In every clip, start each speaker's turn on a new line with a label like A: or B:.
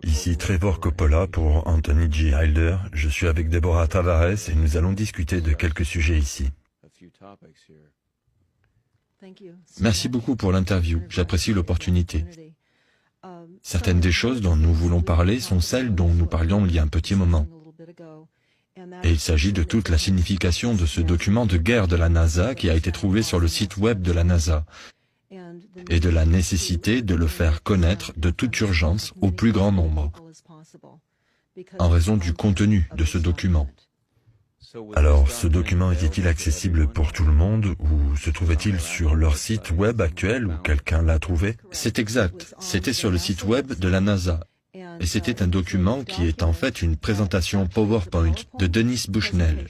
A: Ici Trevor Coppola pour Anthony G. Hilder. Je suis avec Deborah Tavares et nous allons discuter de quelques sujets ici.
B: Merci beaucoup pour l'interview, j'apprécie l'opportunité. Certaines des choses dont nous voulons parler sont celles dont nous parlions il y a un petit moment. Et il s'agit de toute la signification de ce document de guerre de la NASA qui a été trouvé sur le site web de la NASA, et de la nécessité de le faire connaître de toute urgence au plus grand nombre, en raison du contenu de ce document.
A: Alors, ce document était-il accessible pour tout le monde ou se trouvait-il sur leur site web actuel ou quelqu'un l'a trouvé?
B: C'est exact, c'était sur le site web de la NASA. Et c'était un document qui est en fait une présentation PowerPoint de Dennis Bushnell,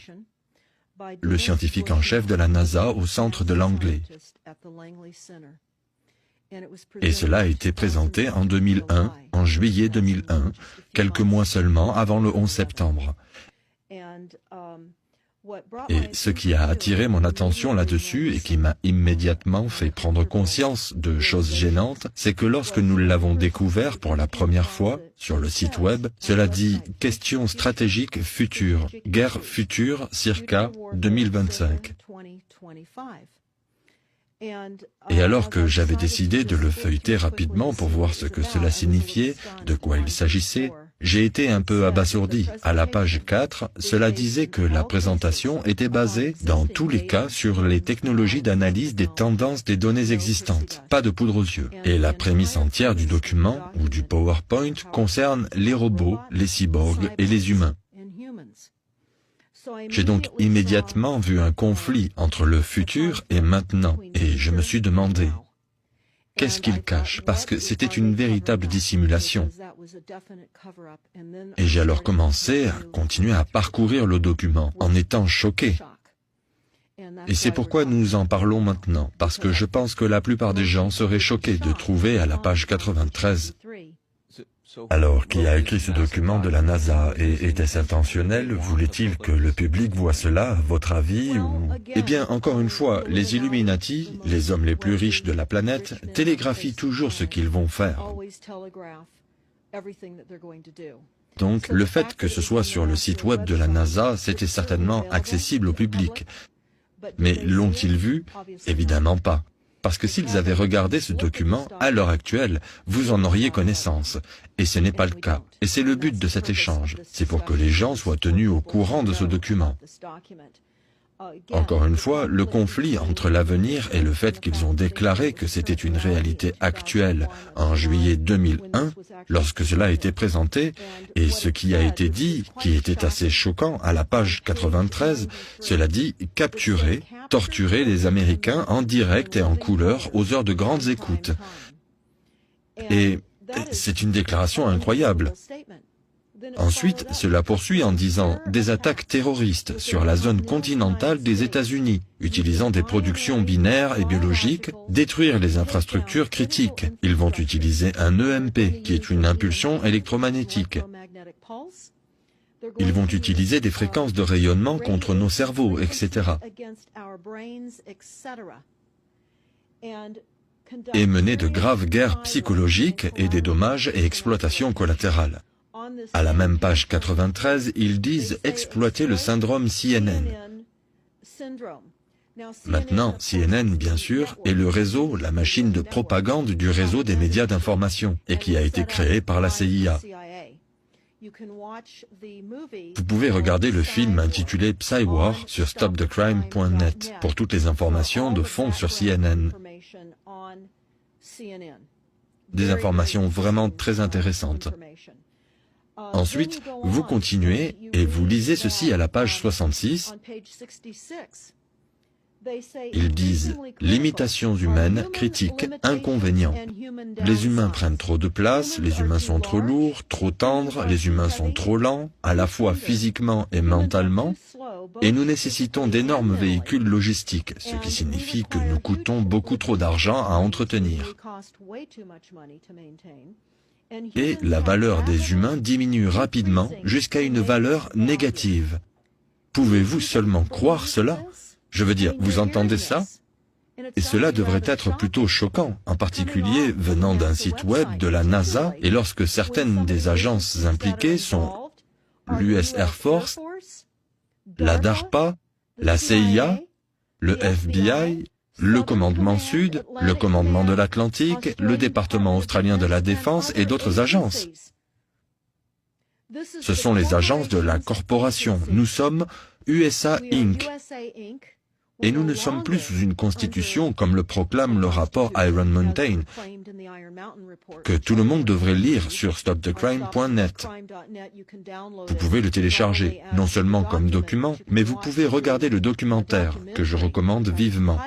B: le scientifique en chef de la NASA au centre de Langley. Et cela a été présenté en 2001, en juillet 2001, quelques mois seulement avant le 11 septembre. Et ce qui a attiré mon attention là-dessus et qui m'a immédiatement fait prendre conscience de choses gênantes, c'est que lorsque nous l'avons découvert pour la première fois sur le site web, cela dit « Questions stratégiques futures, guerre future circa 2025 ». Et alors que j'avais décidé de le feuilleter rapidement pour voir ce que cela signifiait, de quoi il s'agissait, j'ai été un peu abasourdi. À la page 4, cela disait que la présentation était basée, dans tous les cas, sur les technologies d'analyse des tendances des données existantes. Pas de poudre aux yeux. Et la prémisse entière du document, ou du PowerPoint, concerne les robots, les cyborgs et les humains. J'ai donc immédiatement vu un conflit entre le futur et maintenant, et je me suis demandé, qu'est-ce qu'il cache? Parce que c'était une véritable dissimulation. Et j'ai alors commencé à continuer à parcourir le document, en étant choqué. Et c'est pourquoi nous en parlons maintenant, parce que je pense que la plupart des gens seraient choqués de trouver à la page 93.
A: Alors, qui a écrit ce document de la NASA et était-ce intentionnel? Voulait-il que le public voie cela, à votre avis, ou...
B: Eh bien, encore une fois, les Illuminati, les hommes les plus riches de la planète, télégraphient toujours ce qu'ils vont faire. Donc, le fait que ce soit sur le site web de la NASA, c'était certainement accessible au public. Mais l'ont-ils vu? Évidemment pas. Parce que s'ils avaient regardé ce document, à l'heure actuelle, vous en auriez connaissance. Et ce n'est pas le cas. Et c'est le but de cet échange. C'est pour que les gens soient tenus au courant de ce document. Encore une fois, le conflit entre l'avenir et le fait qu'ils ont déclaré que c'était une réalité actuelle en juillet 2001, lorsque cela a été présenté, et ce qui a été dit, qui était assez choquant à la page 93, cela dit « capturer, torturer les Américains en direct et en couleur aux heures de grandes écoutes ». Et c'est une déclaration incroyable. Ensuite, cela poursuit en disant « des attaques terroristes sur la zone continentale des États-Unis, utilisant des productions binaires et biologiques, détruire les infrastructures critiques. Ils vont utiliser un EMP, qui est une impulsion électromagnétique. Ils vont utiliser des fréquences de rayonnement contre nos cerveaux, etc. Et mener de graves guerres psychologiques et des dommages et exploitations collatérales. » À la même page 93, ils disent exploiter le syndrome CNN. Maintenant, CNN, bien sûr, est le réseau, la machine de propagande du réseau des médias d'information, et qui a été créé par la CIA. Vous pouvez regarder le film intitulé Psywar sur stopthecrime.net pour toutes les informations de fond sur CNN. Des informations vraiment très intéressantes. Ensuite, vous continuez et vous lisez ceci à la page 66. Ils disent « Limitations humaines, critiques, inconvénients. Les humains prennent trop de place, les humains sont trop lourds, trop tendres, les humains sont trop lents, à la fois physiquement et mentalement, et nous nécessitons d'énormes véhicules logistiques, ce qui signifie que nous coûtons beaucoup trop d'argent à entretenir. Et la valeur des humains diminue rapidement jusqu'à une valeur négative. Pouvez-vous seulement croire cela? Je veux dire, vous entendez ça? Et cela devrait être plutôt choquant, en particulier venant d'un site web de la NASA et lorsque certaines des agences impliquées sont l'US Air Force, la DARPA, la CIA, le FBI, le commandement Sud, le commandement de l'Atlantique, le département australien de la Défense et d'autres agences. Ce sont les agences de la corporation. Nous sommes USA Inc. Et nous ne sommes plus sous une constitution comme le proclame le rapport Iron Mountain, que tout le monde devrait lire sur stopthecrime.net. Vous pouvez le télécharger, non seulement comme document, mais vous pouvez regarder le documentaire, que je recommande vivement.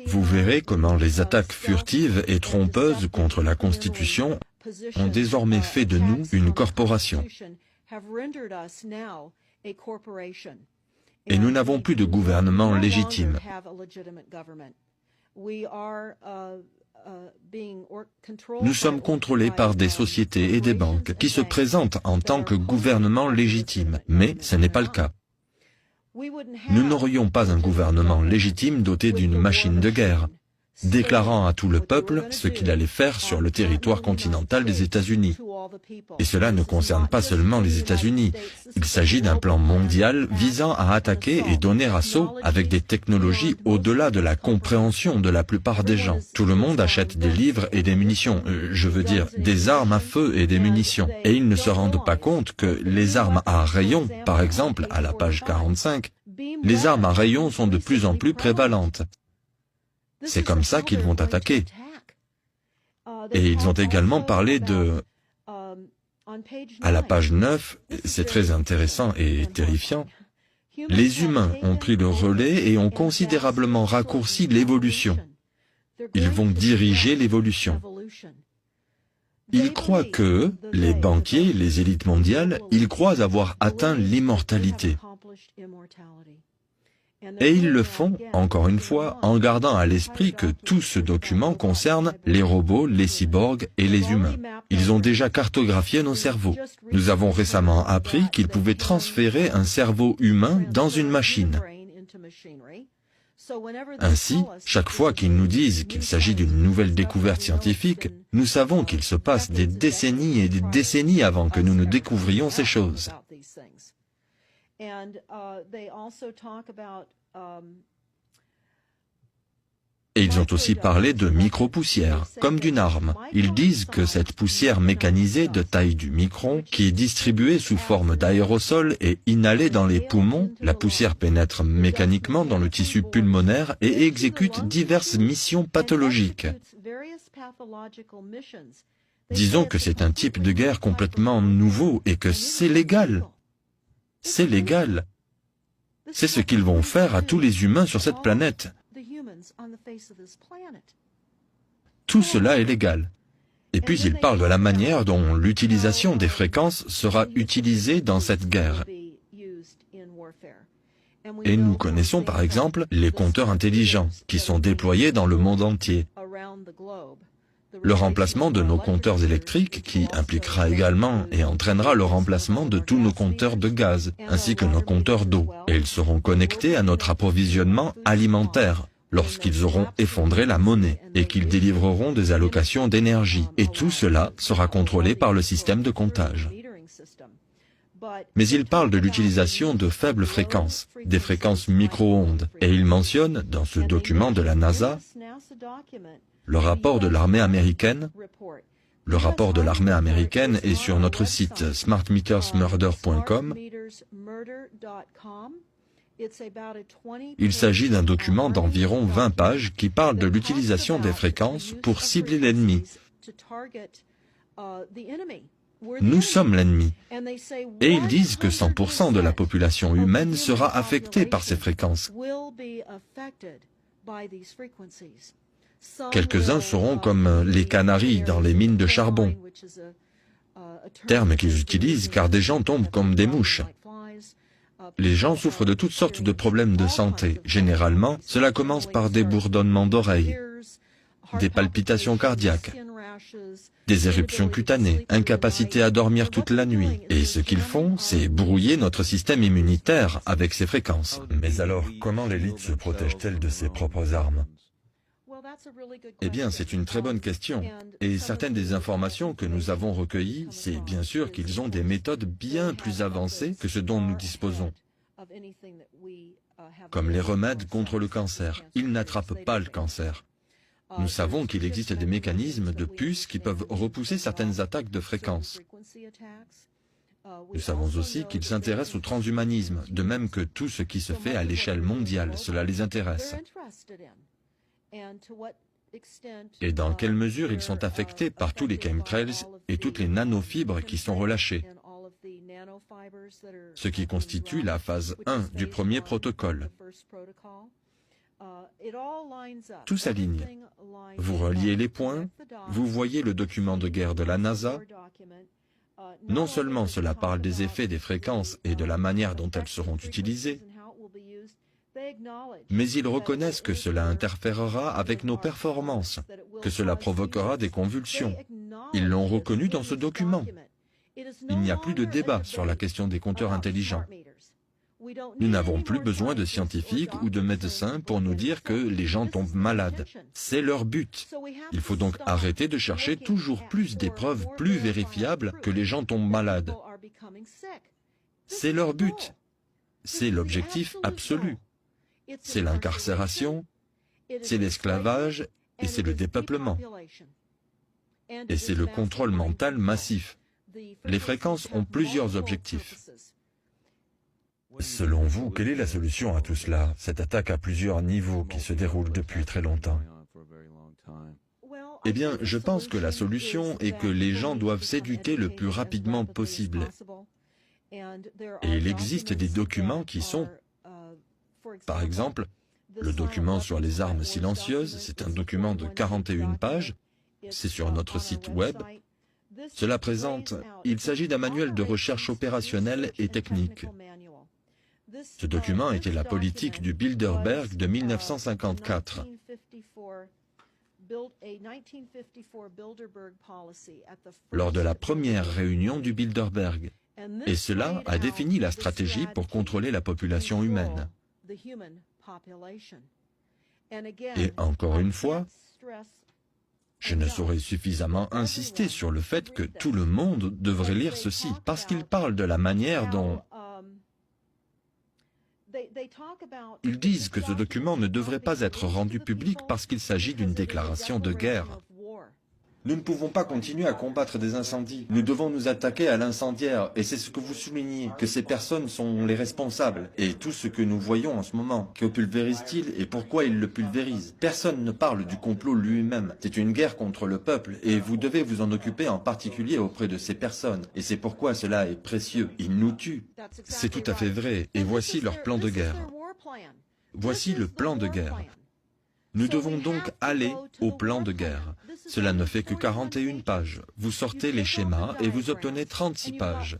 B: Vous verrez comment les attaques furtives et trompeuses contre la Constitution ont désormais fait de nous une corporation. Et nous n'avons plus de gouvernement légitime. Nous sommes contrôlés par des sociétés et des banques qui se présentent en tant que gouvernement légitime, mais ce n'est pas le cas. Nous n'aurions pas un gouvernement légitime doté d'une machine de guerre, déclarant à tout le peuple ce qu'il allait faire sur le territoire continental des États-Unis. Et cela ne concerne pas seulement les États-Unis. Il s'agit d'un plan mondial visant à attaquer et donner assaut avec des technologies au-delà de la compréhension de la plupart des gens. Tout le monde achète des livres et des munitions, je veux dire des armes à feu et des munitions. Et ils ne se rendent pas compte que les armes à rayons, par exemple, à la page 45, les armes à rayons sont de plus en plus prévalentes. C'est comme ça qu'ils vont attaquer. Et ils ont également parlé de... À la page 9, c'est très intéressant et terrifiant. Les humains ont pris le relais et ont considérablement raccourci l'évolution. Ils vont diriger l'évolution. Ils croient que, les banquiers, les élites mondiales, ils croient avoir atteint l'immortalité. Et ils le font, encore une fois, en gardant à l'esprit que tout ce document concerne les robots, les cyborgs et les humains. Ils ont déjà cartographié nos cerveaux. Nous avons récemment appris qu'ils pouvaient transférer un cerveau humain dans une machine. Ainsi, chaque fois qu'ils nous disent qu'il s'agit d'une nouvelle découverte scientifique, nous savons qu'il se passe des décennies et des décennies avant que nous ne découvrions ces choses. Et ils ont aussi parlé de micro-poussière, comme d'une arme. Ils disent que cette poussière mécanisée de taille du micron, qui est distribuée sous forme d'aérosol et inhalée dans les poumons, la poussière pénètre mécaniquement dans le tissu pulmonaire et exécute diverses missions pathologiques. Disons que c'est un type de guerre complètement nouveau et que c'est légal. C'est légal. C'est ce qu'ils vont faire à tous les humains sur cette planète. Tout cela est légal. Et puis ils parlent de la manière dont l'utilisation des fréquences sera utilisée dans cette guerre. Et nous connaissons par exemple les compteurs intelligents qui sont déployés dans le monde entier. Le remplacement de nos compteurs électriques qui impliquera également et entraînera le remplacement de tous nos compteurs de gaz, ainsi que nos compteurs d'eau. Et ils seront connectés à notre approvisionnement alimentaire lorsqu'ils auront effondré la monnaie et qu'ils délivreront des allocations d'énergie. Et tout cela sera contrôlé par le système de comptage. Mais il parle de l'utilisation de faibles fréquences, des fréquences micro-ondes. Et il mentionne, dans ce document de la NASA, le rapport de l'armée américaine. Le rapport de l'armée américaine est sur notre site smartmetersmurder.com. Il s'agit d'un document d'environ 20 pages qui parle de l'utilisation des fréquences pour cibler l'ennemi. Nous sommes l'ennemi. Et ils disent que 100% de la population humaine sera affectée par ces fréquences. Quelques-uns seront comme les canaris dans les mines de charbon, terme qu'ils utilisent car des gens tombent comme des mouches. Les gens souffrent de toutes sortes de problèmes de santé. Généralement, cela commence par des bourdonnements d'oreilles, des palpitations cardiaques, des éruptions cutanées, incapacité à dormir toute la nuit. Et ce qu'ils font, c'est brouiller notre système immunitaire avec ces fréquences.
A: Mais alors, comment l'élite se protège-t-elle de ses propres armes?
B: Eh bien, c'est une très bonne question. Et certaines des informations que nous avons recueillies, c'est bien sûr qu'ils ont des méthodes bien plus avancées que ce dont nous disposons. Comme les remèdes contre le cancer. Ils n'attrapent pas le cancer. Nous savons qu'il existe des mécanismes de puces qui peuvent repousser certaines attaques de fréquences. Nous savons aussi qu'ils s'intéressent au transhumanisme, de même que tout ce qui se fait à l'échelle mondiale, cela les intéresse. Et dans quelle mesure ils sont affectés par tous les chemtrails et toutes les nanofibres qui sont relâchées, ce qui constitue la phase 1 du premier protocole. Tout s'aligne. Vous reliez les points, vous voyez le document de guerre de la NASA. Non seulement cela parle des effets des fréquences et de la manière dont elles seront utilisées, mais ils reconnaissent que cela interférera avec nos performances, que cela provoquera des convulsions. Ils l'ont reconnu dans ce document. Il n'y a plus de débat sur la question des compteurs intelligents. Nous n'avons plus besoin de scientifiques ou de médecins pour nous dire que les gens tombent malades. C'est leur but. Il faut donc arrêter de chercher toujours plus des preuves plus vérifiables que les gens tombent malades. C'est leur but. C'est l'objectif absolu. C'est l'incarcération, c'est l'esclavage et c'est le dépeuplement. Et c'est le contrôle mental massif. Les fréquences ont plusieurs objectifs.
A: Selon vous, quelle est la solution à tout cela, cette attaque à plusieurs niveaux qui se déroule depuis très longtemps?
B: Eh bien, je pense que la solution est que les gens doivent s'éduquer le plus rapidement possible. Et il existe des documents qui sont, par exemple, le document sur les armes silencieuses, c'est un document de 41 pages, c'est sur notre site web. Cela présente, il s'agit d'un manuel de recherche opérationnelle et technique. Ce document était la politique du Bilderberg de 1954. Lors de la première réunion du Bilderberg. Et cela a défini la stratégie pour contrôler la population humaine. Et encore une fois, je ne saurais suffisamment insister sur le fait que tout le monde devrait lire ceci, parce qu'il parle de la manière dont ils disent que ce document ne devrait pas être rendu public parce qu'il s'agit d'une déclaration de guerre. Nous ne pouvons pas continuer à combattre des incendies. Nous devons nous attaquer à l'incendiaire. Et c'est ce que vous soulignez, que ces personnes sont les responsables. Et tout ce que nous voyons en ce moment, que pulvérise-t-il et pourquoi il le pulvérise? Personne ne parle du complot lui-même. C'est une guerre contre le peuple et vous devez vous en occuper en particulier auprès de ces personnes. Et c'est pourquoi cela est précieux. Ils nous tuent. C'est tout à fait vrai. Et voici leur plan de guerre. Voici le plan de guerre. Nous devons donc aller au plan de guerre. Cela ne fait que 41 pages. Vous sortez les schémas et vous obtenez 36 pages.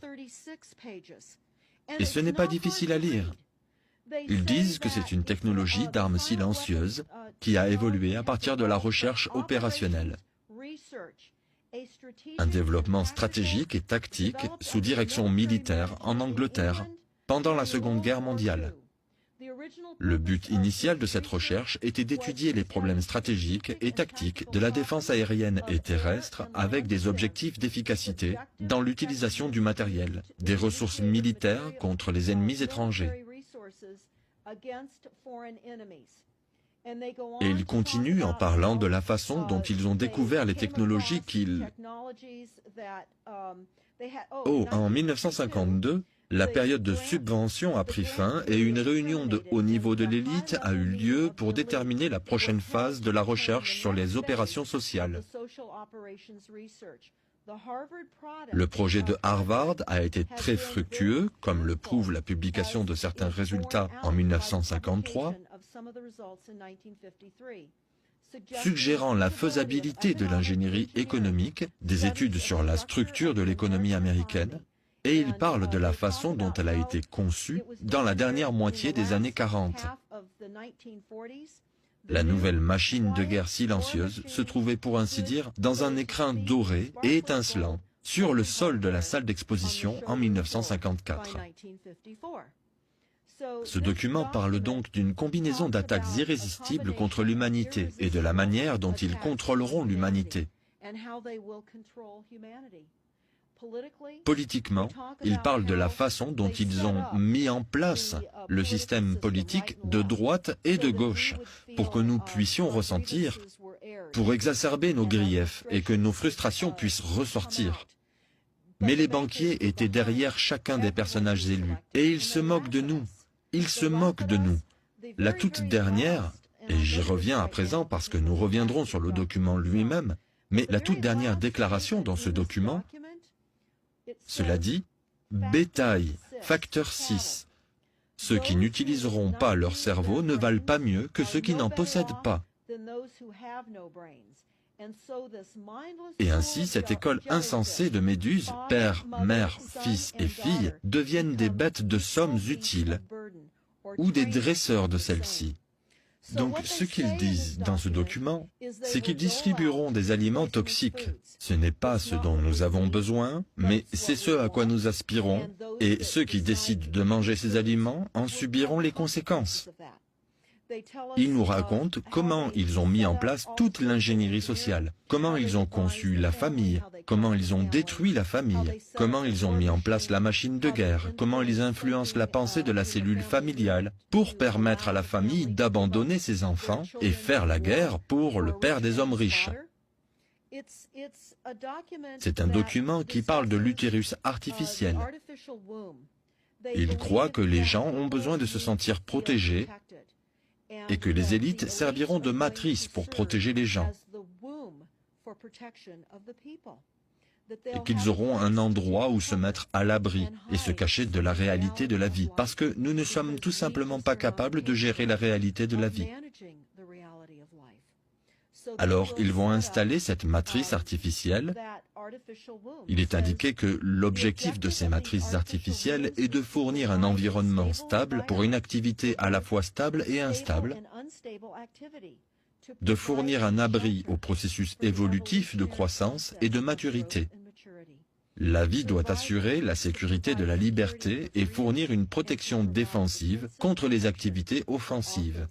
B: Et ce n'est pas difficile à lire. Ils disent que c'est une technologie d'armes silencieuses qui a évolué à partir de la recherche opérationnelle. Un développement stratégique et tactique sous direction militaire en Angleterre pendant la Seconde Guerre mondiale. Le but initial de cette recherche était d'étudier les problèmes stratégiques et tactiques de la défense aérienne et terrestre avec des objectifs d'efficacité dans l'utilisation du matériel, des ressources militaires contre les ennemis étrangers. Et ils continuent en parlant de la façon dont ils ont découvert les technologies qu'ils... Oh, en 1952, la période de subvention a pris fin et une réunion de haut niveau de l'élite a eu lieu pour déterminer la prochaine phase de la recherche sur les opérations sociales. Le projet de Harvard a été très fructueux, comme le prouve la publication de certains résultats en 1953, suggérant la faisabilité de l'ingénierie économique, des études sur la structure de l'économie américaine, et il parle de la façon dont elle a été conçue dans la dernière moitié des années 40. La nouvelle machine de guerre silencieuse se trouvait pour ainsi dire dans un écrin doré et étincelant sur le sol de la salle d'exposition en 1954. Ce document parle donc d'une combinaison d'attaques irrésistibles contre l'humanité et de la manière dont ils contrôleront l'humanité. Politiquement, il parle de la façon dont ils ont mis en place le système politique de droite et de gauche pour que nous puissions ressentir, pour exacerber nos griefs et que nos frustrations puissent ressortir. Mais les banquiers étaient derrière chacun des personnages élus et ils se moquent de nous. Ils se moquent de nous. La toute dernière, et j'y reviens à présent parce que nous reviendrons sur le document lui-même, mais la toute dernière déclaration dans ce document, cela dit, bétail, facteur 6. Ceux qui n'utiliseront pas leur cerveau ne valent pas mieux que ceux qui n'en possèdent pas. Et ainsi, cette école insensée de méduses, père, mère, fils et fille, deviennent des bêtes de sommes utiles, ou des dresseurs de celles-ci. Donc, ce qu'ils disent dans ce document, c'est qu'ils distribueront des aliments toxiques. Ce n'est pas ce dont nous avons besoin, mais c'est ce à quoi nous aspirons, et ceux qui décident de manger ces aliments en subiront les conséquences. Ils nous racontent comment ils ont mis en place toute l'ingénierie sociale, comment ils ont conçu la famille, comment ils ont détruit la famille, comment ils ont mis en place la machine de guerre, comment ils influencent la pensée de la cellule familiale pour permettre à la famille d'abandonner ses enfants et faire la guerre pour le père des hommes riches. C'est un document qui parle de l'utérus artificiel. Il croit que les gens ont besoin de se sentir protégés et que les élites serviront de matrice pour protéger les gens, et qu'ils auront un endroit où se mettre à l'abri et se cacher de la réalité de la vie, parce que nous ne sommes tout simplement pas capables de gérer la réalité de la vie. Alors, ils vont installer cette matrice artificielle. Il est indiqué que l'objectif de ces matrices artificielles est de fournir un environnement stable pour une activité à la fois stable et instable, de fournir un abri au processus évolutif de croissance et de maturité. La vie doit assurer la sécurité de la liberté et fournir une protection défensive contre les activités offensives.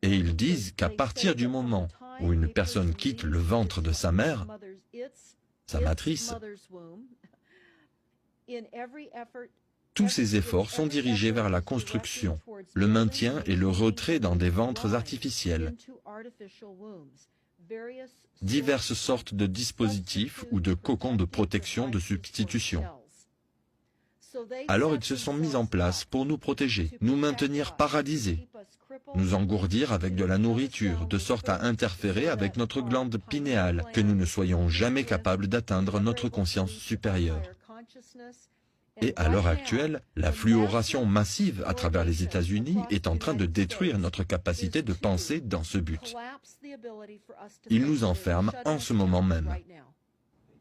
B: Et ils disent qu'à partir du moment où une personne quitte le ventre de sa mère, sa matrice, tous ses efforts sont dirigés vers la construction, le maintien et le retrait dans des ventres artificiels. Diverses sortes de dispositifs ou de cocons de protection de substitution. Alors ils se sont mis en place pour nous protéger, nous maintenir paralysés, nous engourdir avec de la nourriture, de sorte à interférer avec notre glande pinéale, que nous ne soyons jamais capables d'atteindre notre conscience supérieure. Et à l'heure actuelle, la fluoration massive à travers les États-Unis est en train de détruire notre capacité de penser dans ce but. Ils nous enferment en ce moment même.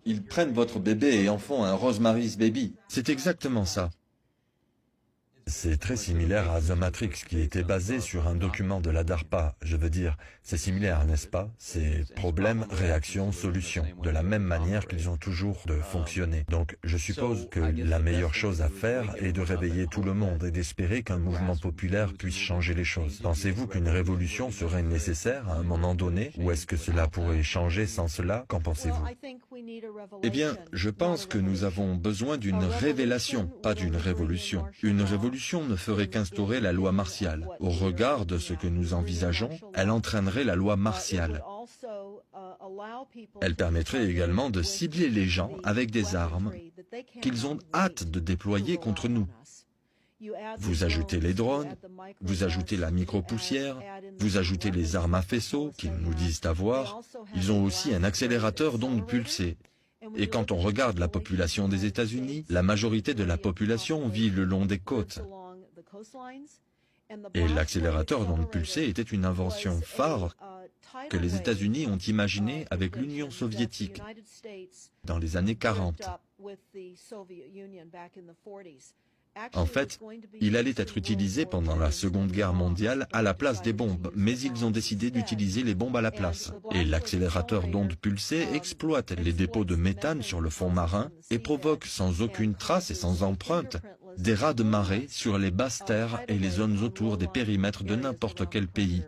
B: Ils prennent votre bébé et en font un Rosemary's Baby. C'est exactement ça.
A: C'est très similaire à The Matrix, qui était basé sur un document de la DARPA. Je veux dire, c'est similaire, n'est-ce pas? C'est problème, réaction, solution, de la même manière qu'ils ont toujours de fonctionner. Donc, je suppose que la meilleure chose à faire est de réveiller tout le monde et d'espérer qu'un mouvement populaire puisse changer les choses. Pensez-vous qu'une révolution serait nécessaire à un moment donné, ou est-ce que cela pourrait changer sans cela? Qu'en pensez-vous?
B: Eh bien, je pense que nous avons besoin d'une révélation, pas d'une révolution. Une révolution ne ferait qu'instaurer la loi martiale. Au regard de ce que nous envisageons, elle entraînerait la loi martiale. Elle permettrait également de cibler les gens avec des armes qu'ils ont hâte de déployer contre nous. Vous ajoutez les drones, vous ajoutez la micro-poussière, vous ajoutez les armes à faisceau qu'ils nous disent avoir. Ils ont aussi un accélérateur d'ondes pulsées. Et quand on regarde la population des États-Unis, la majorité de la population vit le long des côtes. Et l'accélérateur d'ondes pulsées était une invention phare que les États-Unis ont imaginée avec l'Union soviétique dans les années 40. En fait, il allait être utilisé pendant la Seconde Guerre mondiale à la place des bombes, mais ils ont décidé d'utiliser les bombes à la place. Et l'accélérateur d'ondes pulsées exploite les dépôts de méthane sur le fond marin et provoque sans aucune trace et sans empreinte des raz-de-marée sur les basses terres et les zones autour des périmètres de n'importe quel pays.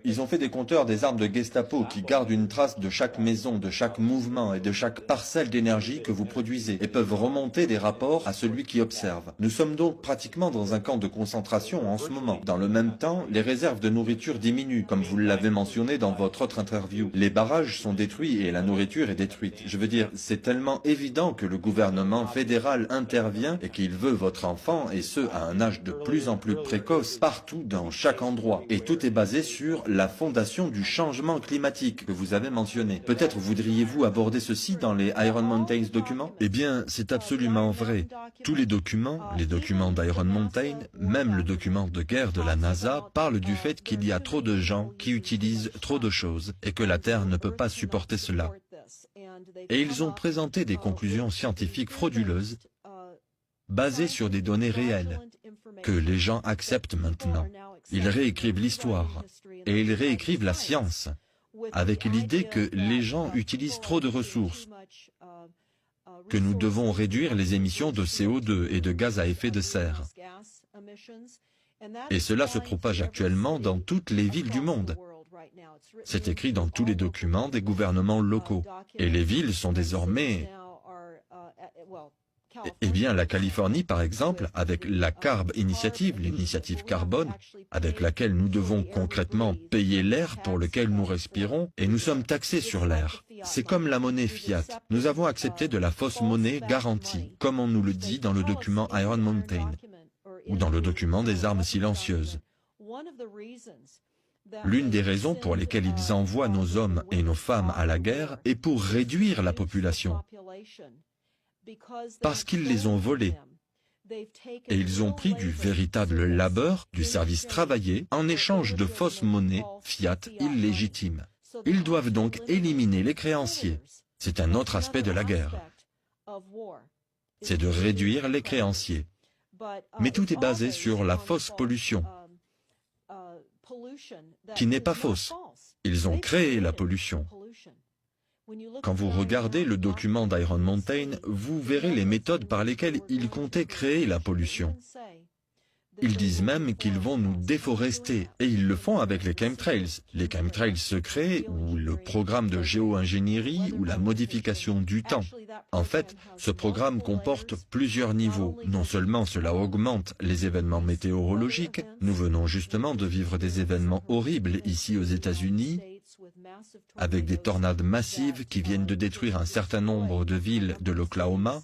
B: Ils ont fait des compteurs des armes de Gestapo qui gardent une trace de chaque maison, de chaque mouvement et de chaque parcelle d'énergie que vous produisez et peuvent remonter des rapports à celui qui observe. Nous sommes donc pratiquement dans un camp de concentration en ce moment. Dans le même temps, les réserves de nourriture diminuent, comme vous l'avez mentionné dans votre autre interview. Les barrages sont détruits et la nourriture est détruite. Je veux dire, c'est tellement évident que le gouvernement fédéral intervient et qu'il veut votre enfant, et ce, à un âge de plus en plus précoce, partout, dans chaque endroit. Et tout est basé sur la fondation du changement climatique que vous avez mentionné. Peut-être voudriez-vous aborder ceci dans les Iron Mountain documents?
A: Eh bien, c'est absolument vrai. Tous les documents d'Iron Mountain, même le document de guerre de la NASA, parlent du fait qu'il y a trop de gens qui utilisent trop de choses et que la Terre ne peut pas supporter cela. Et ils ont présenté des conclusions scientifiques frauduleuses basées sur des données réelles que les gens acceptent maintenant. Ils réécrivent l'histoire et ils réécrivent la science avec l'idée que les gens utilisent trop de ressources, que nous devons réduire les émissions de CO2 et de gaz à effet de serre. Et cela se propage actuellement dans toutes les villes du monde. C'est écrit dans tous les documents des gouvernements locaux. Et les villes sont désormais... Eh bien, la Californie, par exemple, avec la CARB Initiative, l'initiative carbone, avec laquelle nous devons concrètement payer l'air pour lequel nous respirons, et nous sommes taxés sur l'air. C'est comme la monnaie fiat. Nous avons accepté de la fausse monnaie garantie, comme on nous le dit dans le document Iron Mountain, ou dans le document des armes silencieuses. L'une des raisons pour lesquelles ils envoient nos hommes et nos femmes à la guerre est pour réduire la population. Parce qu'ils les ont volés. Et ils ont pris du véritable labeur, du service travaillé, en échange de fausses monnaies, fiat, illégitimes. Ils doivent donc éliminer les créanciers. C'est un autre aspect de la guerre. C'est de réduire les créanciers. Mais tout est basé sur la fausse pollution, qui n'est pas fausse. Ils ont créé la pollution. Quand vous regardez le document d'Iron Mountain, vous verrez les méthodes par lesquelles ils comptaient créer la pollution. Ils disent même qu'ils vont nous déforester, et ils le font avec les chemtrails. Les chemtrails se créent, ou le programme de géo-ingénierie, ou la modification du temps. En fait, ce programme comporte plusieurs niveaux. Non seulement cela augmente les événements météorologiques, nous venons justement de vivre des événements horribles ici aux États-Unis, avec des tornades massives qui viennent de détruire un certain nombre de villes de l'Oklahoma.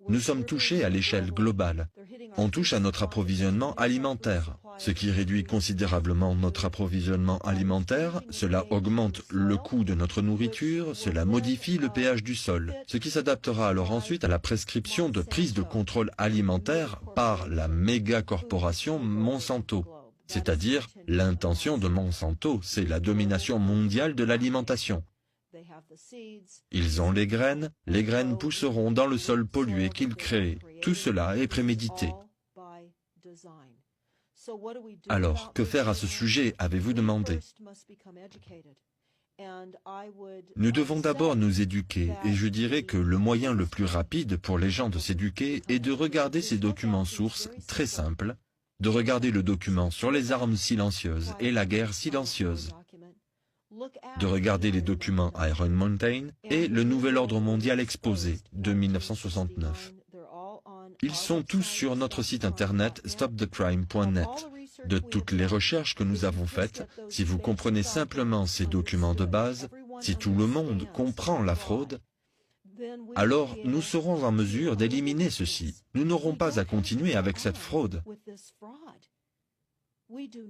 A: Nous sommes touchés à l'échelle globale. On touche à notre approvisionnement alimentaire. Ce qui réduit considérablement notre approvisionnement alimentaire, cela augmente le coût de notre nourriture, cela modifie le pH du sol, ce qui s'adaptera alors ensuite à la prescription de prise de contrôle alimentaire par la méga-corporation Monsanto. C'est-à-dire, l'intention de Monsanto, c'est la domination mondiale de l'alimentation. Ils ont les graines pousseront dans le sol pollué qu'ils créent. Tout cela est prémédité. Alors, que faire à ce sujet, avez-vous demandé? Nous devons d'abord nous éduquer, et je dirais que le moyen le plus rapide pour les gens de s'éduquer est de regarder ces documents sources très simples, de regarder le document sur les armes silencieuses et la guerre silencieuse, de regarder les documents Iron Mountain et le Nouvel Ordre Mondial exposé de 1969. Ils sont tous sur notre site internet stopthecrime.net. De toutes les recherches que nous avons faites, si vous comprenez simplement ces documents de base, si tout le monde comprend la fraude, alors nous serons en mesure d'éliminer ceci. Nous n'aurons pas à continuer avec cette fraude.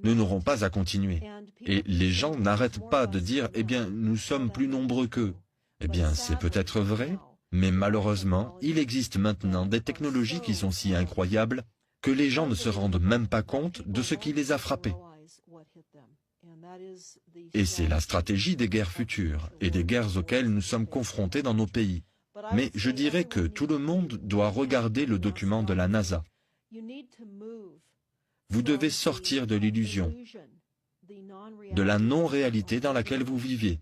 A: Nous n'aurons pas à continuer. Et les gens n'arrêtent pas de dire « Eh bien, nous sommes plus nombreux qu'eux ». Eh bien, c'est peut-être vrai, mais malheureusement, il existe maintenant des technologies qui sont si incroyables que les gens ne se rendent même pas compte de ce qui les a frappés. Et c'est la stratégie des guerres futures et des guerres auxquelles nous sommes confrontés dans nos pays.
B: Mais je dirais que tout le monde doit regarder le document de la NASA. Vous devez sortir de l'illusion, de la non-réalité dans laquelle vous vivez.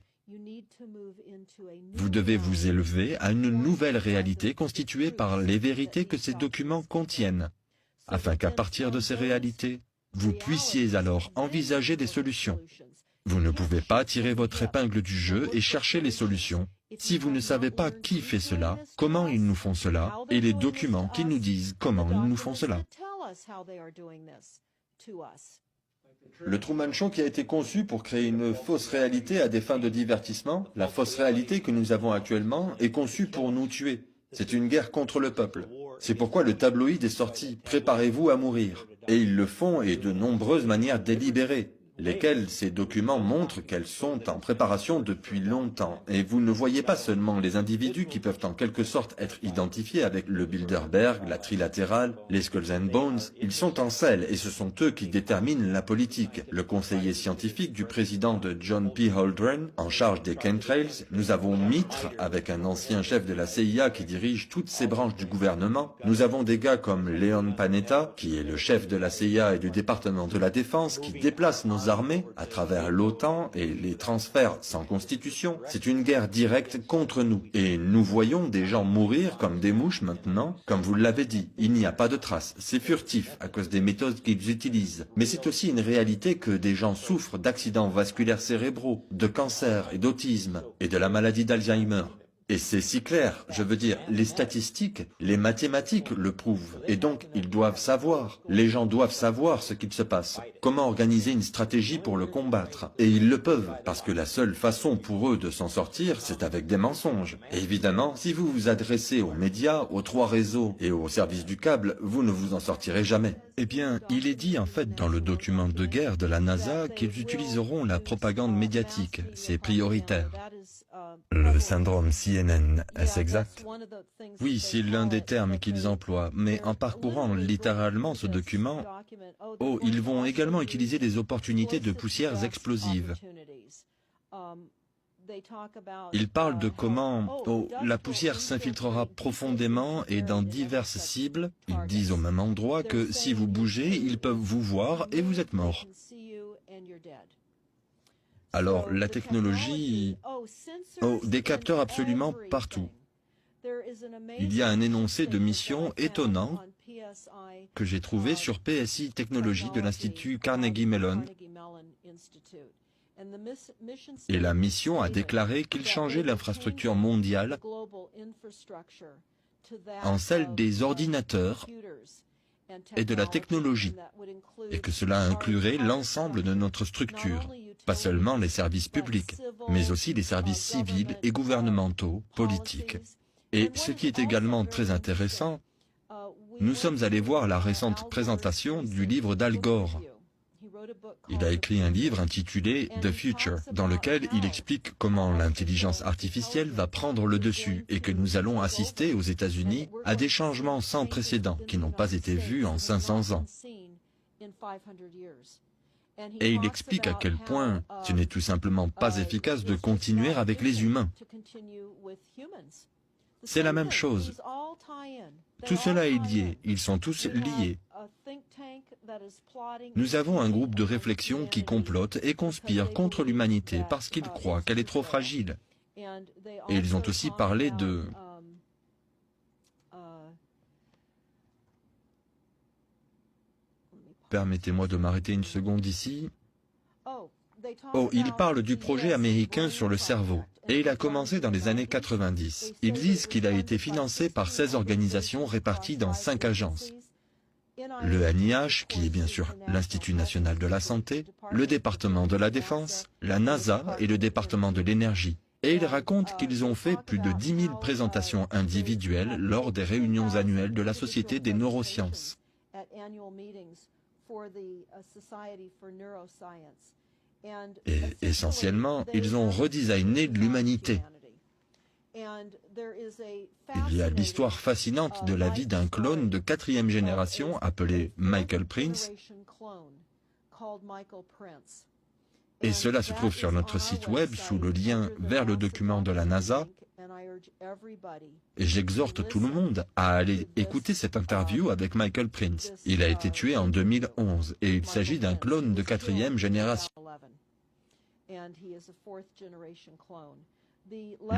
B: Vous devez vous élever à une nouvelle réalité constituée par les vérités que ces documents contiennent, afin qu'à partir de ces réalités, vous puissiez alors envisager des solutions. Vous ne pouvez pas tirer votre épingle du jeu et chercher les solutions si vous ne savez pas qui fait cela, comment ils nous font cela, et les documents qui nous disent comment ils nous font cela.
A: Le Truman Show qui a été conçu pour créer une fausse réalité à des fins de divertissement, la fausse réalité que nous avons actuellement est conçue pour nous tuer. C'est une guerre contre le peuple. C'est pourquoi le tabloïd est sorti « Préparez-vous à mourir ». Et ils le font et de nombreuses manières délibérées, lesquelles ces documents montrent qu'elles sont en préparation depuis longtemps. Et vous ne voyez pas seulement les individus qui peuvent en quelque sorte être identifiés avec le Bilderberg, la trilatérale, les Skulls and Bones, ils sont en selle et ce sont eux qui déterminent la politique. Le conseiller scientifique du président de John P. Holdren, en charge des chemtrails, nous avons Mitre, avec un ancien chef de la CIA qui dirige toutes ces branches du gouvernement. Nous avons des gars comme Leon Panetta, qui est le chef de la CIA et du département de la Défense, qui déplace nos armées à travers l'OTAN et les transferts sans constitution. C'est une guerre directe contre nous. Et nous voyons des gens mourir comme des mouches maintenant. Comme vous l'avez dit, il n'y a pas de traces. C'est furtif à cause des méthodes qu'ils utilisent. Mais c'est aussi une réalité que des gens souffrent d'accidents vasculaires cérébraux, de cancer et d'autisme et de la maladie d'Alzheimer. Et c'est si clair, je veux dire, les statistiques, les mathématiques le prouvent. Et donc, ils doivent savoir. Les gens doivent savoir ce qu'il se passe. Comment organiser une stratégie pour le combattre. Et ils le peuvent, parce que la seule façon pour eux de s'en sortir, c'est avec des mensonges. Et évidemment, si vous vous adressez aux médias, aux 3 réseaux et aux services du câble, vous ne vous en sortirez jamais.
B: Eh bien, il est dit en fait dans le document de guerre de la NASA qu'ils utiliseront la propagande médiatique. C'est prioritaire.
A: Le syndrome CNN, est-ce exact?
B: Oui, c'est l'un des termes qu'ils emploient, mais en parcourant littéralement ce document, ils vont également utiliser les opportunités de poussières explosives. Ils parlent de comment la poussière s'infiltrera profondément et dans diverses cibles. Ils disent au même endroit que si vous bougez, ils peuvent vous voir et vous êtes mort. Alors, la technologie... des capteurs absolument partout. Il y a un énoncé de mission étonnant que j'ai trouvé sur PSI Technologies de l'Institut Carnegie Mellon. Et la mission a déclaré qu'il changeait l'infrastructure mondiale en celle des ordinateurs et de la technologie, et que cela inclurait l'ensemble de notre structure, pas seulement les services publics, mais aussi les services civils et gouvernementaux, politiques. Et ce qui est également très intéressant, nous sommes allés voir la récente présentation du livre d'Al Gore. Il a écrit un livre intitulé « The Future », dans lequel il explique comment l'intelligence artificielle va prendre le dessus et que nous allons assister aux États-Unis à des changements sans précédent qui n'ont pas été vus en 500 ans. Et il explique à quel point ce n'est tout simplement pas efficace de continuer avec les humains. C'est la même chose. Tout cela est lié, ils sont tous liés. Nous avons un groupe de réflexion qui complote et conspire contre l'humanité parce qu'ils croient qu'elle est trop fragile. Et ils ont aussi parlé de... Permettez-moi de m'arrêter une seconde ici. Ils parlent du projet américain sur le cerveau. Et il a commencé dans les années 90. Ils disent qu'il a été financé par 16 organisations réparties dans 5 agences. Le NIH, qui est bien sûr l'Institut national de la santé, le département de la défense, la NASA et le département de l'énergie. Et ils racontent qu'ils ont fait plus de 10 000 présentations individuelles lors des réunions annuelles de la Société des neurosciences. Et essentiellement, ils ont redesigné l'humanité. Il y a l'histoire fascinante de la vie d'un clone de 4e génération appelé Michael Prince. Et cela se trouve sur notre site web sous le lien vers le document de la NASA. Et j'exhorte tout le monde à aller écouter cette interview avec Michael Prince. Il a été tué en 2011 et il s'agit d'un clone de 4e génération.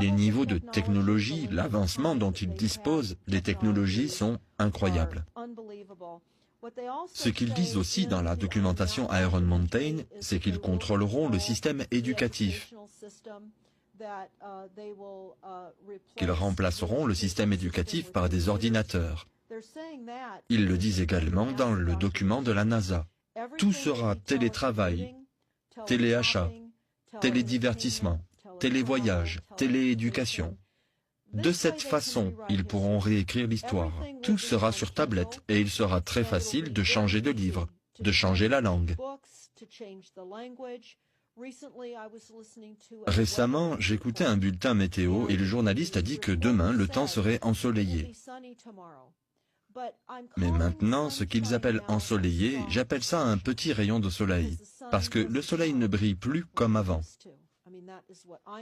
B: Les niveaux de technologie, l'avancement dont ils disposent, les technologies sont incroyables. Ce qu'ils disent aussi dans la documentation Iron Mountain, c'est qu'ils contrôleront le système éducatif, qu'ils remplaceront le système éducatif par des ordinateurs. Ils le disent également dans le document de la NASA. Tout sera télétravail, téléachat, télédivertissement, télévoyage, télééducation. De cette façon, ils pourront réécrire l'histoire. Tout sera sur tablette et il sera très facile de changer de livre, de changer la langue. Récemment, j'écoutais un bulletin météo et le journaliste a dit que demain, le temps serait ensoleillé. Mais maintenant, ce qu'ils appellent ensoleillé, j'appelle ça un petit rayon de soleil, parce que le soleil ne brille plus comme avant.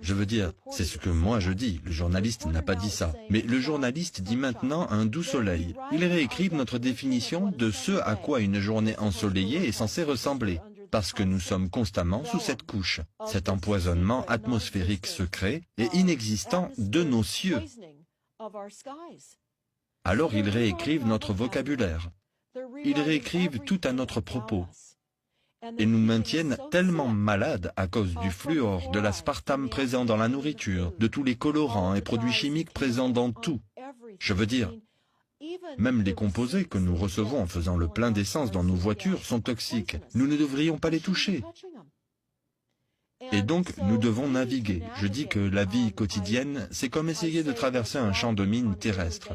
B: Je veux dire, c'est ce que moi je dis, le journaliste n'a pas dit ça. Mais le journaliste dit maintenant un doux soleil. Il réécrit notre définition de ce à quoi une journée ensoleillée est censée ressembler. Parce que nous sommes constamment sous cette couche, cet empoisonnement atmosphérique secret et inexistant de nos cieux. Alors ils réécrivent notre vocabulaire. Ils réécrivent tout à notre propos. Et nous maintiennent tellement malades à cause du fluor, de l'aspartame présent dans la nourriture, de tous les colorants et produits chimiques présents dans tout. Je veux dire, même les composés que nous recevons en faisant le plein d'essence dans nos voitures sont toxiques. Nous ne devrions pas les toucher. Et donc, nous devons naviguer. Je dis que la vie quotidienne, c'est comme essayer de traverser un champ de mines terrestre.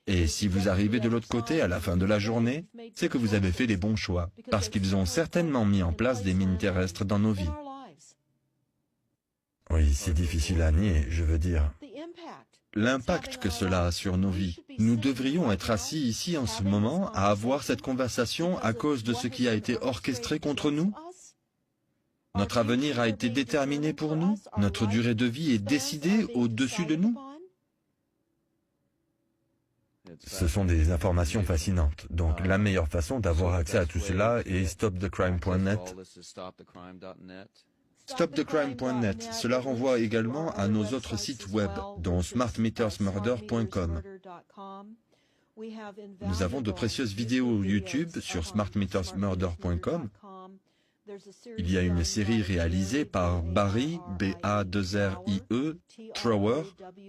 B: Et si vous arrivez de l'autre côté à la fin de la journée, c'est que vous avez fait les bons choix, parce qu'ils ont certainement mis en place des mines terrestres dans nos vies.
A: Oui, c'est difficile à nier, je veux dire.
B: L'impact que cela a sur nos vies. Nous devrions être assis ici en ce moment à avoir cette conversation à cause de ce qui a été orchestré contre nous. Notre avenir a été déterminé pour nous. Notre durée de vie est décidée au-dessus de nous.
A: Ce sont des informations fascinantes. Donc la meilleure façon d'avoir accès à tout cela est stopthecrime.net.
B: Stopthecrime.net, cela renvoie également à nos autres sites web, dont smartmetersmurder.com. Nous avons de précieuses vidéos YouTube sur smartmetersmurder.com. Il y a une série réalisée par Barry, B-A-2-R-I-E, Trower,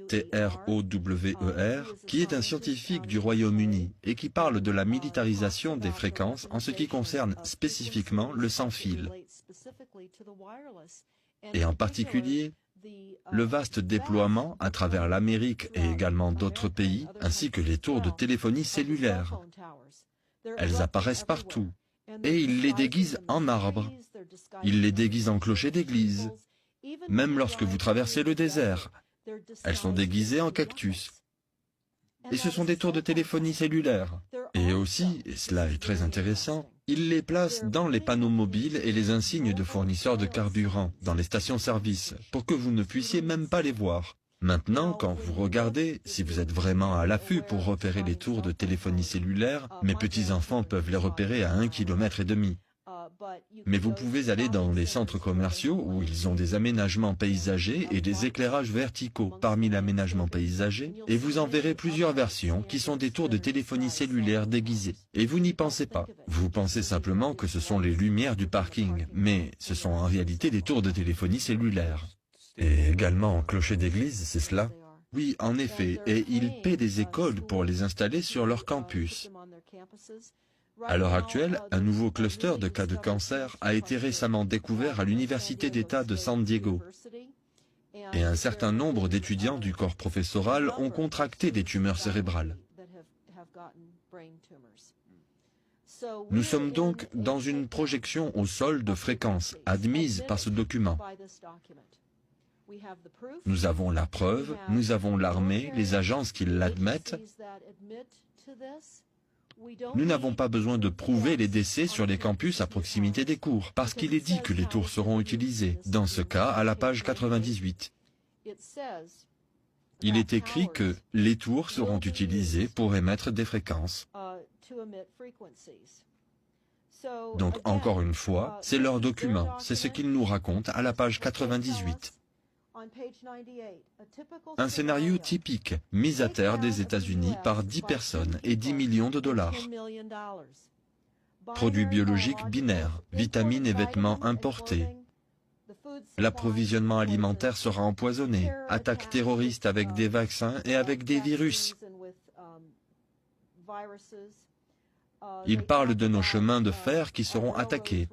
B: T-R-O-W-E-R, qui est un scientifique du Royaume-Uni et qui parle de la militarisation des fréquences en ce qui concerne spécifiquement le sans-fil. Et en particulier, le vaste déploiement à travers l'Amérique et également d'autres pays, ainsi que les tours de téléphonie cellulaire. Elles apparaissent partout. Et ils les déguisent en arbres. Ils les déguisent en clochers d'église. Même lorsque vous traversez le désert, elles sont déguisées en cactus. Et ce sont des tours de téléphonie cellulaire. Et aussi, et cela est très intéressant, ils les placent dans les panneaux mobiles et les insignes de fournisseurs de carburant, dans les stations-service, pour que vous ne puissiez même pas les voir. Maintenant, quand vous regardez, si vous êtes vraiment à l'affût pour repérer les tours de téléphonie cellulaire, mes petits-enfants peuvent les repérer à 1,5 km. Mais vous pouvez aller dans les centres commerciaux où ils ont des aménagements paysagers et des éclairages verticaux parmi l'aménagement paysager, et vous en verrez plusieurs versions qui sont des tours de téléphonie cellulaire déguisées. Et vous n'y pensez pas. Vous pensez simplement que ce sont les lumières du parking, mais ce sont en réalité des tours de téléphonie cellulaire.
A: Et également en clocher d'église, c'est cela?
B: Oui, en effet, et ils paient des écoles pour les installer sur leur campus. À l'heure actuelle, un nouveau cluster de cas de cancer a été récemment découvert à l'Université d'État de San Diego. Et un certain nombre d'étudiants du corps professoral ont contracté des tumeurs cérébrales. Nous sommes donc dans une projection au sol de fréquences admise par ce document. Nous avons la preuve, nous avons l'armée, les agences qui l'admettent. Nous n'avons pas besoin de prouver les décès sur les campus à proximité des cours, parce qu'il est dit que les tours seront utilisées. Dans ce cas, à la page 98, il est écrit que les tours seront utilisées pour émettre des fréquences. Donc, encore une fois, c'est leur document, c'est ce qu'ils nous racontent à la page 98. Un scénario typique, mis à terre des États-Unis par 10 personnes et 10 millions de dollars. Produits biologiques binaires, vitamines et vêtements importés. L'approvisionnement alimentaire sera empoisonné. Attaques terroristes avec des vaccins et avec des virus. Il parle de nos chemins de fer qui seront attaqués.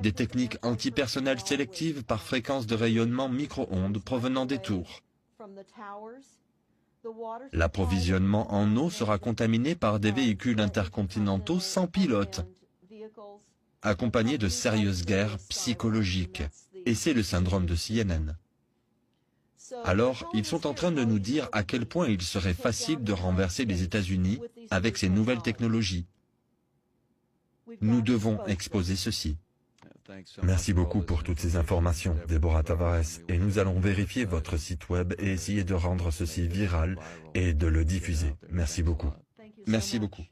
B: Des techniques antipersonnelles sélectives par fréquence de rayonnement micro-ondes provenant des tours. L'approvisionnement en eau sera contaminé par des véhicules intercontinentaux sans pilote, accompagnés de sérieuses guerres psychologiques. Et c'est le syndrome de CNN. Alors, ils sont en train de nous dire à quel point il serait facile de renverser les États-Unis avec ces nouvelles technologies. Nous devons exposer ceci.
A: Merci beaucoup pour toutes ces informations, Deborah Tavares, et nous allons vérifier votre site web et essayer de rendre ceci viral et de le diffuser. Merci beaucoup.
B: Merci beaucoup.